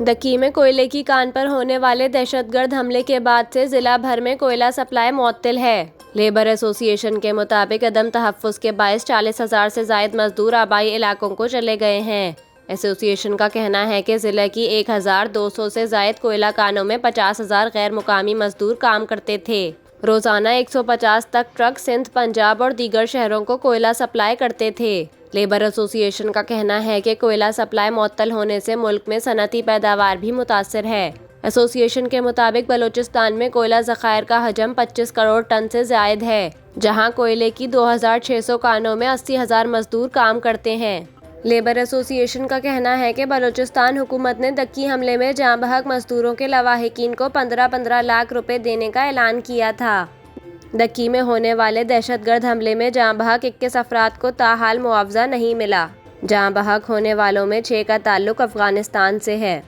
دکی میں کوئلے کی کان پر ہونے والے دہشت گرد حملے کے بعد سے ضلع بھر میں کوئلہ سپلائی معطل ہے۔ لیبر ایسوسی ایشن کے مطابق عدم تحفظ کے باعث 40,000 سے زائد مزدور آبائی علاقوں کو چلے گئے ہیں۔ ایسوسی ایشن کا کہنا ہے کہ ضلع کی 1,200 سے زائد کوئلہ کانوں میں 50,000 غیر مقامی مزدور کام کرتے تھے۔ روزانہ 150 تک ٹرک سندھ، پنجاب اور دیگر شہروں کو کوئلہ سپلائی کرتے تھے۔ لیبر ایسوسی ایشن کا کہنا ہے کہ کوئلہ سپلائی معطل ہونے سے ملک میں صنعتی پیداوار بھی متاثر ہے۔ ایسوسی ایشن کے مطابق بلوچستان میں کوئلہ ذخائر کا حجم 25 کروڑ ٹن سے زائد ہے، جہاں کوئلے کی 2,600 کانوں میں 80,000 مزدور کام کرتے ہیں۔ لیبر ایسوسی ایشن کا کہنا ہے کہ بلوچستان حکومت نے دکی حملے میں جاں بحق مزدوروں کے لواحقین کو 15 لاکھ روپے دینے کا اعلان کیا تھا۔ دکی میں ہونے والے دہشت گرد حملے میں جاں بحق 21 افراد کو تاحال معاوضہ نہیں ملا۔ جاں بحق ہونے والوں میں 6 کا تعلق افغانستان سے ہے۔